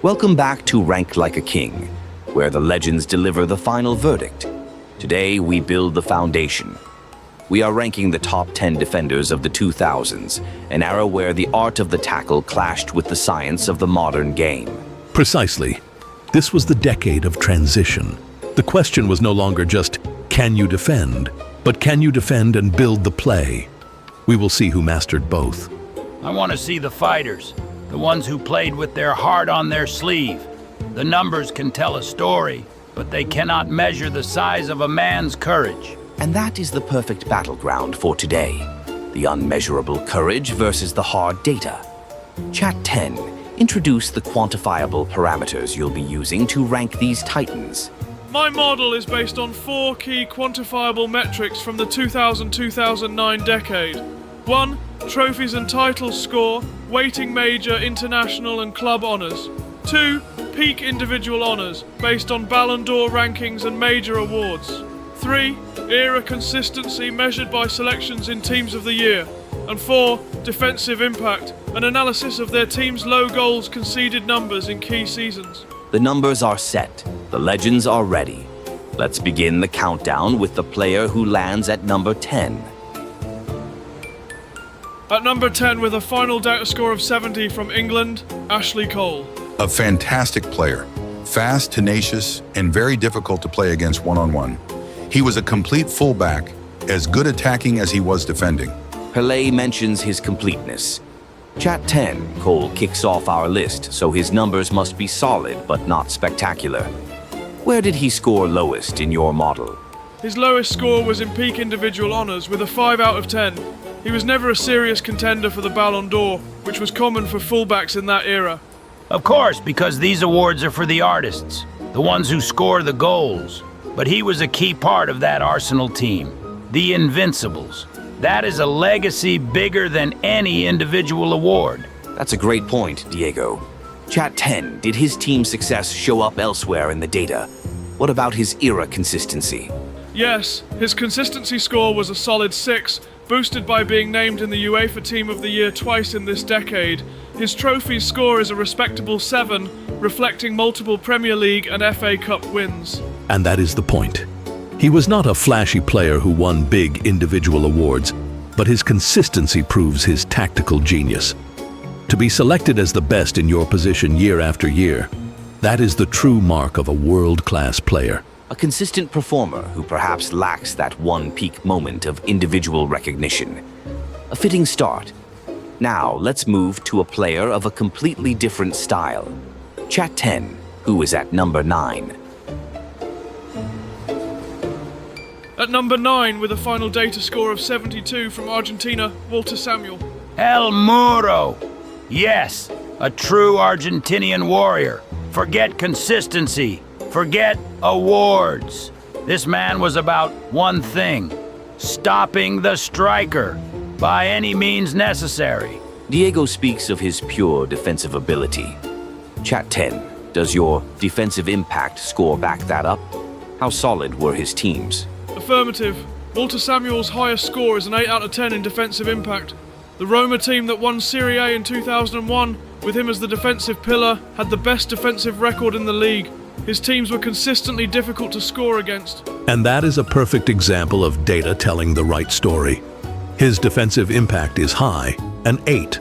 Welcome back to Rank Like a King, where the legends deliver the final verdict. Today, we build the foundation. We are ranking the top 10 defenders of the 2000s, an era where the art of the tackle clashed with the science of the modern game. Precisely. This was the decade of transition. The question was no longer just, can you defend? But can you defend and build the play? We will see who mastered both. I want to see the fighters, the ones who played with their heart on their sleeve. The numbers can tell a story, but they cannot measure the size of a man's courage. And that is the perfect battleground for today. The unmeasurable courage versus the hard data. Chat 10, introduce the quantifiable parameters you'll be using to rank these titans. My model is based on 4 key quantifiable metrics from the 2000-2009 decade. 1. Trophies and titles score, weighting major, international and club honours. 2. Peak individual honours, based on Ballon d'Or rankings and major awards. 3. Era consistency measured by selections in Teams of the Year. And 4. Defensive impact, an analysis of their team's low goals conceded numbers in key seasons. The numbers are set. The legends are ready. Let's begin the countdown with the player who lands at number 10. At number 10 with a final data score of 70 from England, Ashley Cole. A fantastic player, fast, tenacious, and very difficult to play against one-on-one. He was a complete fullback, as good attacking as he was defending. Pelé mentions his completeness. Chat 10, Cole kicks off our list, so his numbers must be solid but not spectacular. Where did he score lowest in your model? His lowest score was in peak individual honours with a 5 out of 10. He was never a serious contender for the Ballon d'Or, which was common for fullbacks in that era. Of course, because these awards are for the artists, the ones who score the goals. But he was a key part of that Arsenal team, the Invincibles. That is a legacy bigger than any individual award. That's a great point, Diego. Chat 10, did his team's success show up elsewhere in the data? What about his era consistency? Yes, his consistency score was a solid 6, boosted by being named in the UEFA Team of the Year twice in this decade. His trophies score is a respectable 7, reflecting multiple Premier League and FA Cup wins. And that is the point. He was not a flashy player who won big individual awards, but his consistency proves his tactical genius. To be selected as the best in your position year after year, that is the true mark of a world-class player. A consistent performer who perhaps lacks that one peak moment of individual recognition. A fitting start. Now, let's move to a player of a completely different style. Chat 10, who is at number 9. At number 9, with a final data score of 72 from Argentina, Walter Samuel. El Muro! Yes, a true Argentinian warrior. Forget consistency. Forget awards. This man was about one thing: stopping the striker by any means necessary. Diego speaks of his pure defensive ability. Chat 10, does your defensive impact score back that up? How solid were his teams? Affirmative. Walter Samuel's highest score is an 8 out of 10 in defensive impact. The Roma team that won Serie A in 2001, with him as the defensive pillar, had the best defensive record in the league. His teams were consistently difficult to score against. And that is a perfect example of data telling the right story. His defensive impact is high, an 8,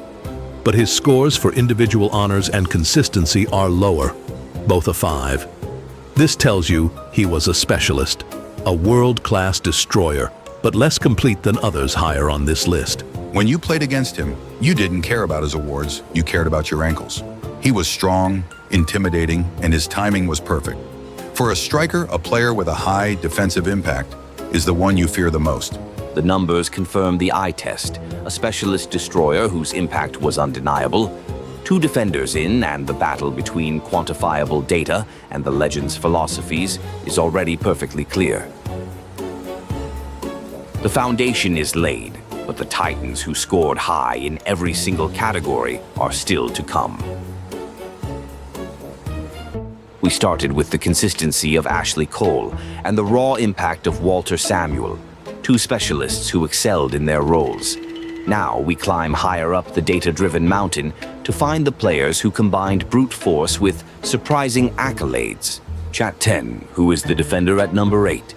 but his scores for individual honors and consistency are lower, both a 5. This tells you he was a specialist, a world-class destroyer, but less complete than others higher on this list. When you played against him, you didn't care about his awards, you cared about your ankles. He was strong, intimidating, and his timing was perfect. For a striker, a player with a high defensive impact is the one you fear the most. The numbers confirm the eye test, a specialist destroyer whose impact was undeniable. 2 defenders in, and the battle between quantifiable data and the legend's philosophies is already perfectly clear. The foundation is laid, but the titans who scored high in every single category are still to come. We started with the consistency of Ashley Cole and the raw impact of Walter Samuel, 2 specialists who excelled in their roles. Now we climb higher up the data-driven mountain to find the players who combined brute force with surprising accolades. Chat 10, who is the defender at number 8?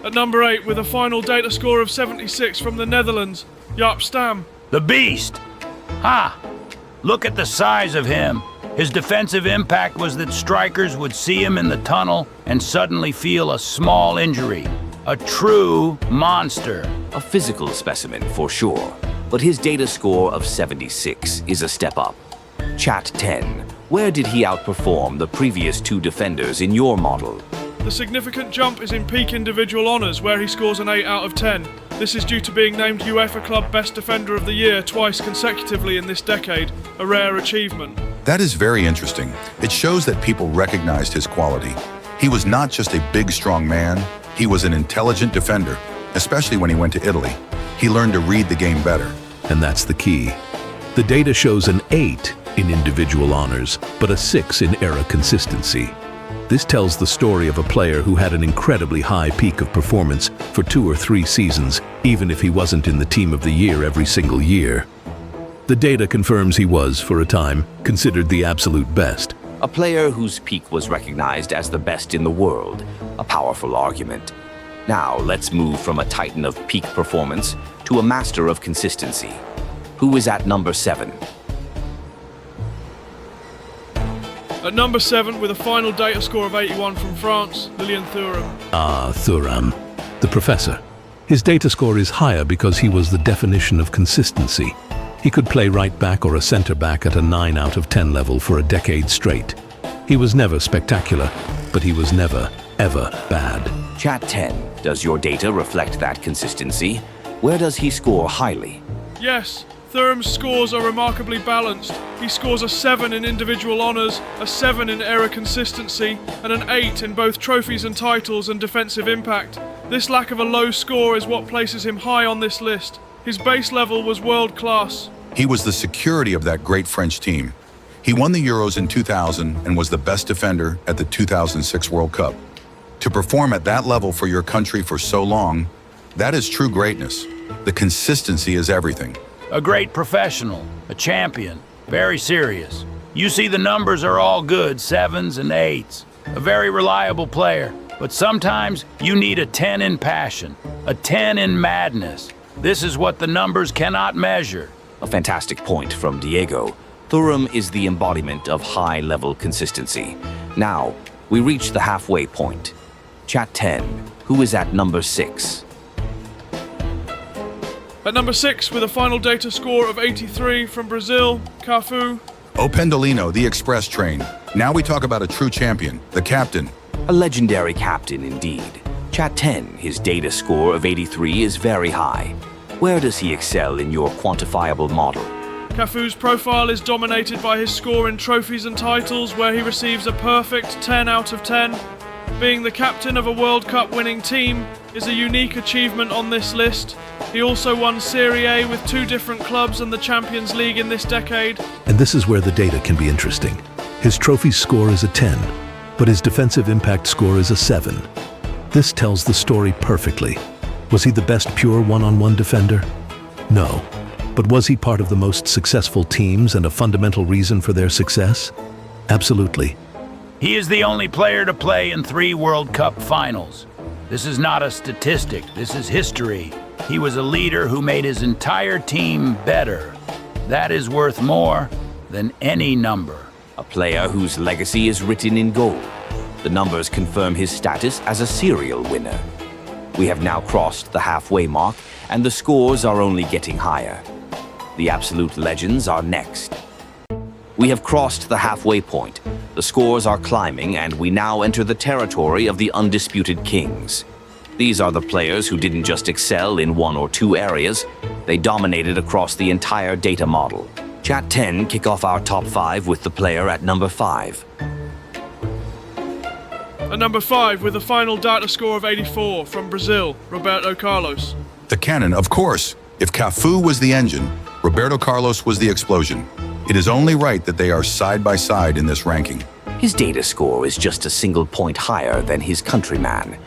At number 8, with a final data score of 76 from the Netherlands, Jaap Stam. The Beast! Ha! Look at the size of him. His defensive impact was that strikers would see him in the tunnel and suddenly feel a small injury. A true monster. A physical specimen for sure, but his data score of 76 is a step up. Chat 10, where did he outperform the previous 2 defenders in your model? The significant jump is in peak individual honours, where he scores an 8 out of 10. This is due to being named UEFA Club Best Defender of the Year twice consecutively in this decade, a rare achievement. That is very interesting. It shows that people recognized his quality. He was not just a big, strong man, he was an intelligent defender, especially when he went to Italy. He learned to read the game better. And that's the key. The data shows an 8 in individual honors, but a 6 in era consistency. This tells the story of a player who had an incredibly high peak of performance for 2 or 3 seasons, even if he wasn't in the team of the year every single year. The data confirms he was, for a time, considered the absolute best. A player whose peak was recognized as the best in the world. A powerful argument. Now, let's move from a titan of peak performance to a master of consistency. Who is at number 7? At number 7, with a final data score of 81 from France, Lilian Thuram. Thuram, the professor. His data score is higher because he was the definition of consistency. He could play right back or a center back at a 9 out of 10 level for a decade straight. He was never spectacular, but he was never, ever bad. Chat 10, does your data reflect that consistency? Where does he score highly? Yes, Thuram's scores are remarkably balanced. He scores a 7 in individual honours, a 7 in era consistency, and an 8 in both trophies and titles and defensive impact. This lack of a low score is what places him high on this list. His base level was world class. He was the security of that great French team. He won the Euros in 2000 and was the best defender at the 2006 World Cup. To perform at that level for your country for so long, that is true greatness. The consistency is everything. A great professional, a champion, very serious. You see the numbers are all good, 7s and 8s. A very reliable player, but sometimes you need a 10 in passion, a 10 in madness. This is what the numbers cannot measure. A fantastic point from Diego. Thuram is the embodiment of high-level consistency. Now, we reach the halfway point. Chat 10, who is at number 6? At number 6, with a final data score of 83 from Brazil, Cafu. O Pendolino, the express train. Now we talk about a true champion, the captain. A legendary captain indeed. Chat 10, his data score of 83 is very high. Where does he excel in your quantifiable model? Cafu's profile is dominated by his score in trophies and titles, where he receives a perfect 10 out of 10. Being the captain of a World Cup winning team is a unique achievement on this list. He also won Serie A with 2 different clubs and the Champions League in this decade. And this is where the data can be interesting. His trophy score is a 10, but his defensive impact score is a 7. This tells the story perfectly. Was he the best pure one-on-one defender? No. But was he part of the most successful teams and a fundamental reason for their success? Absolutely. He is the only player to play in 3 World Cup finals. This is not a statistic, this is history. He was a leader who made his entire team better. That is worth more than any number. A player whose legacy is written in gold. The numbers confirm his status as a serial winner. We have now crossed the halfway mark, and the scores are only getting higher. The absolute legends are next. We have crossed the halfway point. The scores are climbing, and we now enter the territory of the undisputed kings. These are the players who didn't just excel in 1 or 2 areas, they dominated across the entire data model. Chat 10 kick off our top 5 with the player at number 5. At number 5, with a final data score of 84 from Brazil, Roberto Carlos. The cannon, of course. If Cafu was the engine, Roberto Carlos was the explosion. It is only right that they are side by side in this ranking. His data score is just a single point higher than his countryman.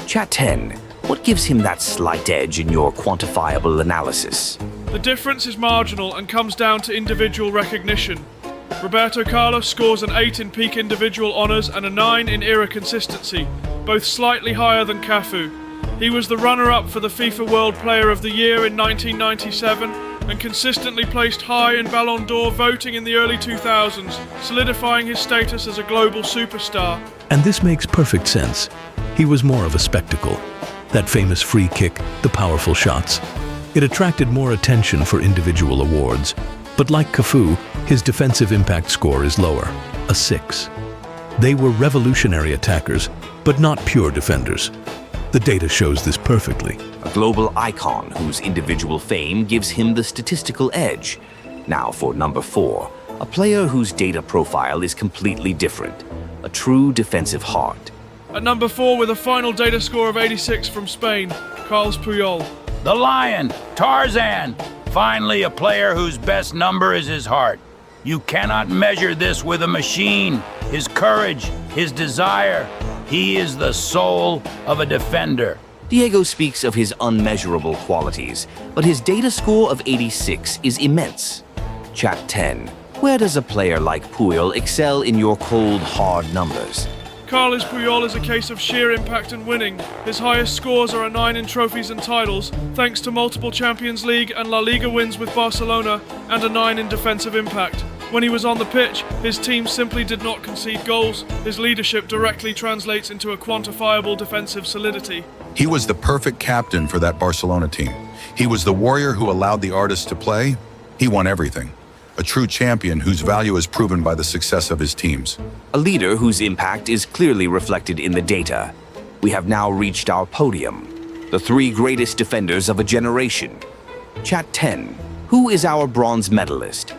Chat 10, what gives him that slight edge in your quantifiable analysis? The difference is marginal and comes down to individual recognition. Roberto Carlos scores an 8 in peak individual honours and a 9 in era consistency, both slightly higher than Cafu. He was the runner-up for the FIFA World Player of the Year in 1997 and consistently placed high in Ballon d'Or voting in the early 2000s, solidifying his status as a global superstar. And this makes perfect sense. He was more of a spectacle. That famous free kick, the powerful shots. It attracted more attention for individual awards. But like Cafu, his defensive impact score is lower, a 6. They were revolutionary attackers, but not pure defenders. The data shows this perfectly. A global icon whose individual fame gives him the statistical edge. Now for number 4, a player whose data profile is completely different. A true defensive heart. At number 4 with a final data score of 86 from Spain, Carles Puyol. The Lion, Tarzan. Finally, a player whose best number is his heart. You cannot measure this with a machine. His courage, his desire. He is the soul of a defender. Diego speaks of his unmeasurable qualities, but his data score of 86 is immense. Chat 10. Where does a player like Puyol excel in your cold, hard numbers? Carles Puyol is a case of sheer impact and winning. His highest scores are a 9 in trophies and titles, thanks to multiple Champions League and La Liga wins with Barcelona, and a 9 in defensive impact. When he was on the pitch, his team simply did not concede goals. His leadership directly translates into a quantifiable defensive solidity. He was the perfect captain for that Barcelona team. He was the warrior who allowed the artists to play. He won everything. A true champion whose value is proven by the success of his teams. A leader whose impact is clearly reflected in the data. We have now reached our podium. The 3 greatest defenders of a generation. Chat 10. Who is our bronze medalist?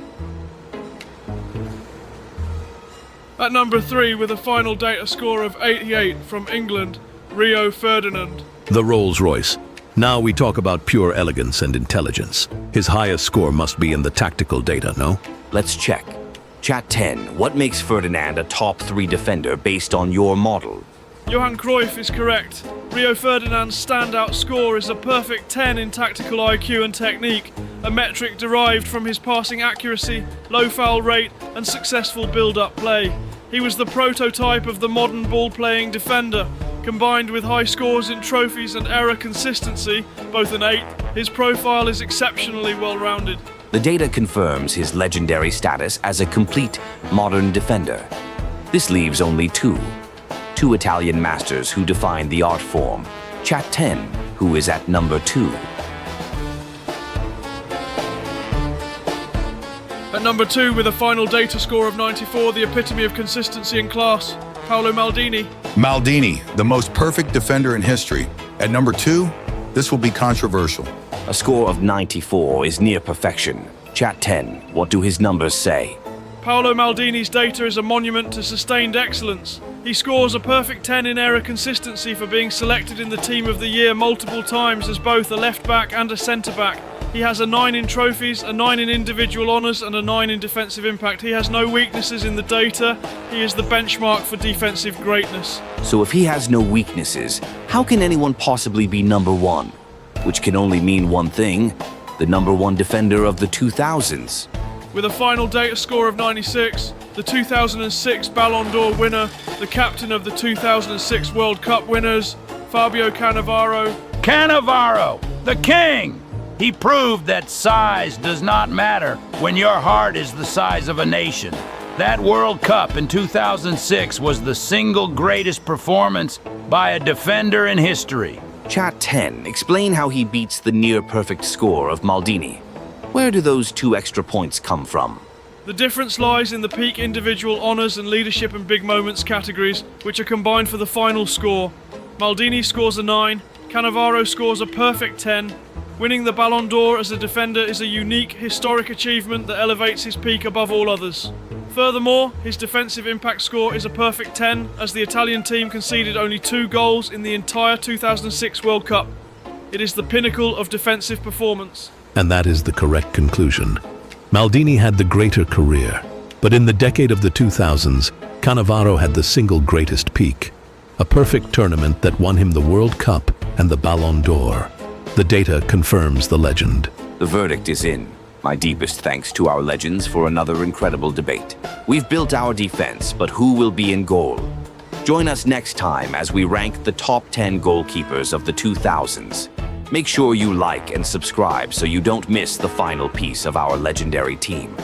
At number 3 with a final data score of 88 from England, Rio Ferdinand. The Rolls-Royce. Now we talk about pure elegance and intelligence. His highest score must be in the tactical data, no? Let's check. Chat 10. What makes Ferdinand a top 3 defender based on your model? Johan Cruyff is correct. Rio Ferdinand's standout score is a perfect 10 in tactical IQ and technique, a metric derived from his passing accuracy, low foul rate, and successful build-up play. He was the prototype of the modern ball-playing defender. Combined with high scores in trophies and error consistency, both an 8, his profile is exceptionally well-rounded. The data confirms his legendary status as a complete modern defender. This leaves only 2 Italian masters who define the art form. Chat 10, who is at number 2. At number 2 with a final data score of 94, the epitome of consistency and class, Paolo Maldini. Maldini, the most perfect defender in history. At number 2, this will be controversial. A score of 94 is near perfection. Chat 10, what do his numbers say? Paolo Maldini's data is a monument to sustained excellence. He scores a perfect 10 in error consistency for being selected in the Team of the Year multiple times as both a left-back and a centre-back. He has a 9 in trophies, a 9 in individual honours and a 9 in defensive impact. He has no weaknesses in the data. He is the benchmark for defensive greatness. So if he has no weaknesses, how can anyone possibly be number 1? Which can only mean one thing, the number 1 defender of the 2000s. With a final data score of 96, the 2006 Ballon d'Or winner, the captain of the 2006 World Cup winners, Fabio Cannavaro. Cannavaro, the king! He proved that size does not matter when your heart is the size of a nation. That World Cup in 2006 was the single greatest performance by a defender in history. Chat 10, explain how he beats the near-perfect score of Maldini. Where do those 2 extra points come from? The difference lies in the peak individual honours and leadership and big moments categories, which are combined for the final score. Maldini scores a 9, Cannavaro scores a perfect 10. Winning the Ballon d'Or as a defender is a unique, historic achievement that elevates his peak above all others. Furthermore, his defensive impact score is a perfect 10, as the Italian team conceded only 2 goals in the entire 2006 World Cup. It is the pinnacle of defensive performance. And that is the correct conclusion. Maldini had the greater career, but in the decade of the 2000s, Cannavaro had the single greatest peak, a perfect tournament that won him the World Cup and the Ballon d'Or. The data confirms the legend. The verdict is in. My deepest thanks to our legends for another incredible debate. We've built our defense, but who will be in goal? Join us next time as we rank the top 10 goalkeepers of the 2000s. Make sure you like and subscribe so you don't miss the final piece of our legendary team.